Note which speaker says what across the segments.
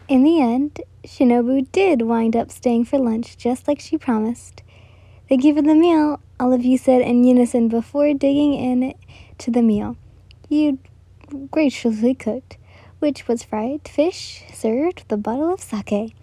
Speaker 1: In the end, Shinobu did wind up staying for lunch just like she promised. "Thank you for the meal," all of you said in unison before digging in to the meal you'd graciously cooked, which was fried fish served with a bottle of sake.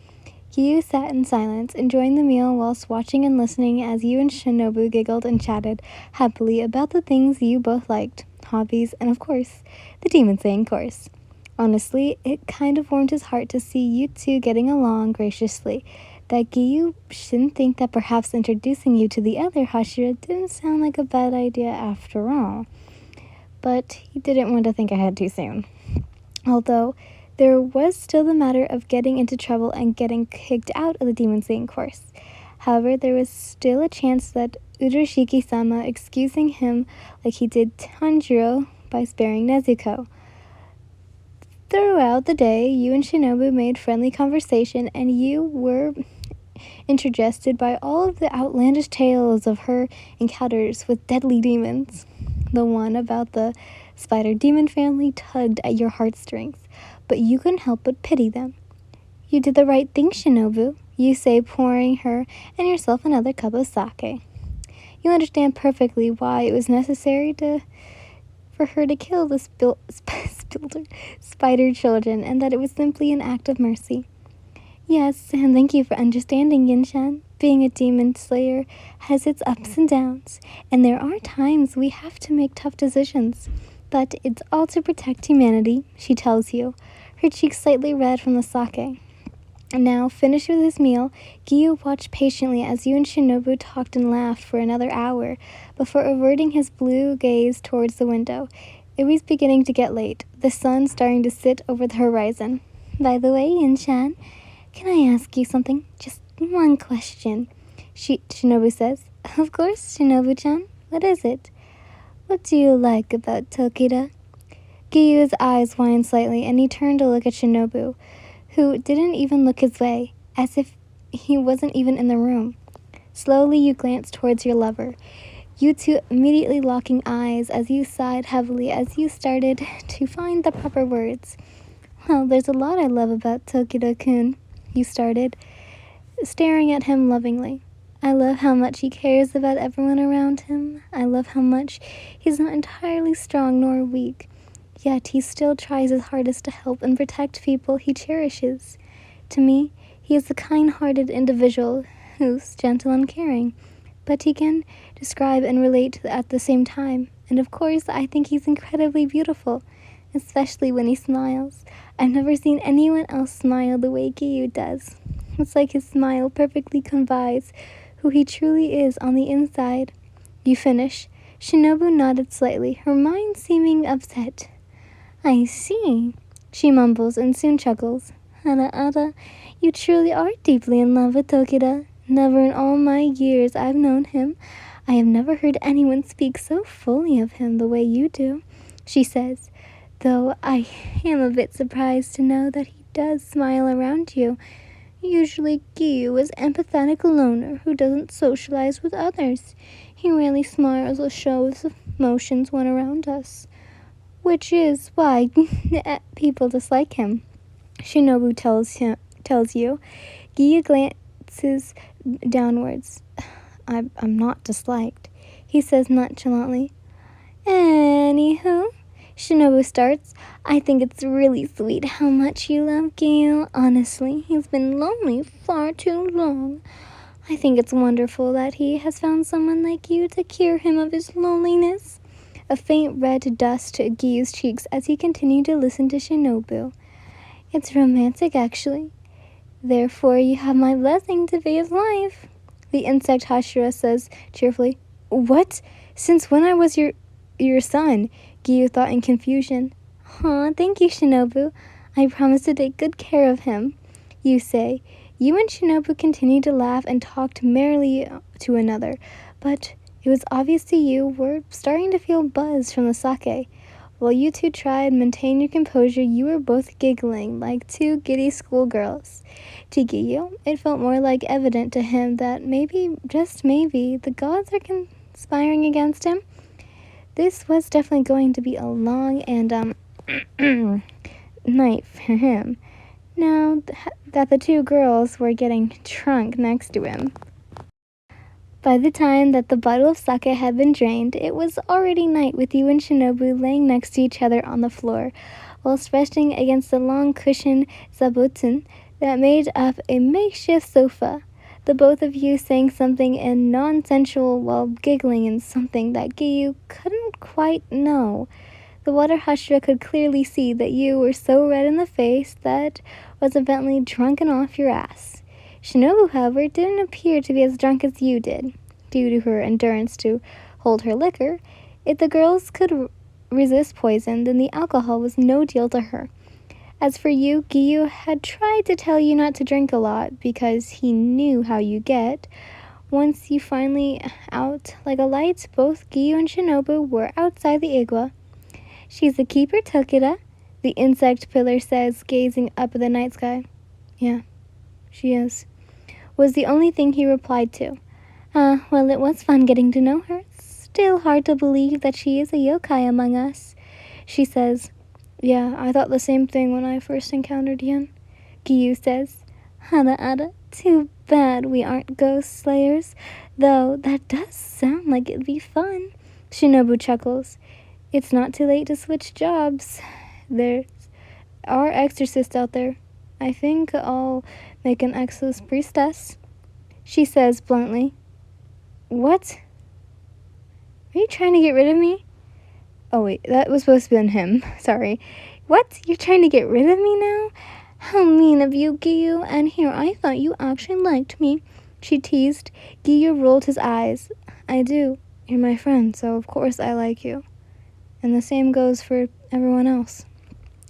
Speaker 1: Giyu sat in silence, enjoying the meal whilst watching and listening as you and Shinobu giggled and chatted happily about the things you both liked, hobbies, and of course, the Demon Slaying course. Honestly, it kind of warmed his heart to see you two getting along graciously. That Giyu shouldn't think that perhaps introducing you to the other Hashira didn't sound like a bad idea after all. But he didn't want to think ahead too soon. Although, there was still the matter of getting into trouble and getting kicked out of the Demon Slaying course. However, there was still a chance that Urashiki-sama excusing him like he did Tanjiro by sparing Nezuko. Throughout the day, you and Shinobu made friendly conversation, and you were interested by all of the outlandish tales of her encounters with deadly demons. The one about the spider demon family tugged at your heartstrings, but you couldn't help but pity them. "You did the right thing, Shinobu," you say, pouring her and yourself another cup of sake. You understand perfectly why it was necessary for her to kill the spider children, and that it was simply an act of mercy. "Yes, and thank you for understanding, Yinshan. Being a demon slayer has its ups and downs, and there are times we have to make tough decisions. But it's all to protect humanity," she tells you, her cheeks slightly red from the sake. And now, finished with his meal, Giyu watched patiently as you and Shinobu talked and laughed for another hour before averting his blue gaze towards the window. It was beginning to get late, the sun starting to sit over the horizon. "By the way, Yinshan, can I ask you something? Just one question," Shinobu says. "Of course, Shinobu-chan. What is it?" "What do you like about Tokita?" Giyu's eyes widened slightly, and he turned to look at Shinobu, who didn't even look his way, as if he wasn't even in the room. Slowly you glanced towards your lover, you two immediately locking eyes as you sighed heavily as you started to find the proper words. "Well, there's a lot I love about Tokita-kun," you started, staring at him lovingly. "I love how much he cares about everyone around him. I love how much he's not entirely strong nor weak. Yet he still tries his hardest to help and protect people he cherishes. To me, he is a kind-hearted individual who's gentle and caring, but he can describe and relate at the same time. And of course, I think he's incredibly beautiful, especially when he smiles. I've never seen anyone else smile the way Giyu does. It's like his smile perfectly conveys who he truly is on the inside." You finish. Shinobu nodded slightly, her mind seeming upset. "I see," she mumbles and soon chuckles. "Ara, you truly are deeply in love with Tokita. Never in all my years I've known him, I have never heard anyone speak so fully of him the way you do," she says, "though I am a bit surprised to know that he does smile around you. Usually Giyu is an empathetic loner who doesn't socialize with others. He rarely smiles or shows emotions when around us, which is why people dislike him," Shinobu tells you. Giyu glances downwards. I'm not disliked," he says nonchalantly. "Anywho," Shinobu starts, "I think it's really sweet how much you love Giyu. Honestly, he's been lonely far too long. I think it's wonderful that he has found someone like you to cure him of his loneliness." A faint red dust to Giyu's cheeks as he continued to listen to Shinobu. "It's romantic, actually. Therefore, you have my blessing to be his wife," the insect Hashira says cheerfully. "What? Since when I was your son?" Giyu thought in confusion. "Aw, thank you, Shinobu. I promise to take good care of him," you say. You and Shinobu continued to laugh and talked merrily to another, but it was obvious to you were starting to feel buzz from the sake. While you two tried to maintain your composure, you were both giggling like two giddy schoolgirls. To Giyu, it felt more like evident to him that maybe, just maybe, the gods are conspiring against him. This was definitely going to be a long and night for him. now that the two girls were getting drunk next to him. By the time that the bottle of sake had been drained, it was already night with you and Shinobu laying next to each other on the floor, whilst resting against the long cushioned zabuton that made up a makeshift sofa. The both of you saying something in non-sensual while giggling in something that Giyu couldn't quite know. The water Hashira could clearly see that you were so red in the face that was evidently drunken off your ass. Shinobu, however, didn't appear to be as drunk as you did, due to her endurance to hold her liquor. If the girls could resist poison, then the alcohol was no deal to her. As for you, Giyu had tried to tell you not to drink a lot because he knew how you get. Once you finally out like a light, both Giyu and Shinobu were outside the igwa. She's the keeper, Tokita, the insect pillar says, gazing up at the night sky. Yeah, she is, was the only thing he replied to. Well, it was fun getting to know her. Still hard to believe that she is a yokai among us. She says, yeah, I thought the same thing when I first encountered Yen. Giyu says, Hada, too bad we aren't ghost slayers, though that does sound like it'd be fun. Shinobu chuckles. It's not too late to switch jobs. There are exorcists out there. I think I'll make an Exos priestess. She says bluntly. What? Are you trying to get rid of me? Oh wait, that was supposed to be on him. Sorry. What? You're trying to get rid of me now? How mean of you, Giyu. And here I thought you actually liked me. She teased. Giyu rolled his eyes. I do. You're my friend, so of course I like you. And the same goes for everyone else.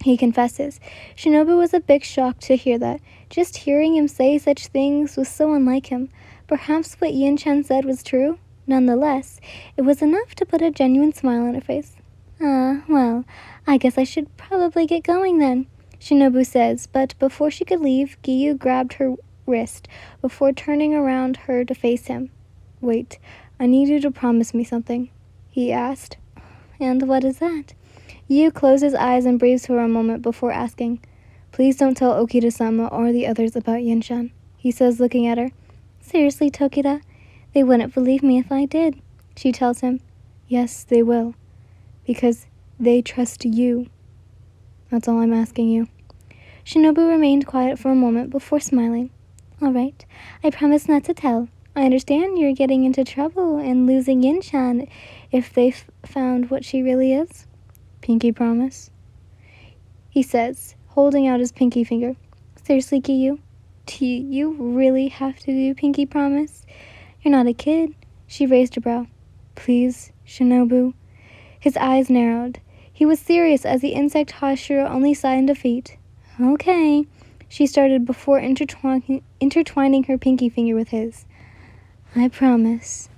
Speaker 1: He confesses. Shinobu was a big shock to hear that. Just hearing him say such things was so unlike him. Perhaps what Yin-chan said was true? Nonetheless, it was enough to put a genuine smile on her face. Well, I guess I should probably get going then, Shinobu says, but before she could leave, Giyu grabbed her wrist before turning around her to face him. Wait, I need you to promise me something, he asked. And what is that? Giyu closed his eyes and breathed for a moment before asking, Please don't tell Okita-sama or the others about Yin-chan, he says, looking at her. Seriously, Tokita? They wouldn't believe me if I did, she tells him. Yes, they will. Because they trust you. That's all I'm asking you. Shinobu remained quiet for a moment before smiling. All right, I promise not to tell. I understand you're getting into trouble and losing Yin-chan if they found what she really is. Pinky promise, he says, holding out his pinky finger. Seriously, Giyu? Do you really have to do pinky promise? You're not a kid. She raised her brow. Please, Shinobu. His eyes narrowed. He was serious as the insect Hashira only sighed in defeat. Okay, she started before intertwining her pinky finger with his. I promise.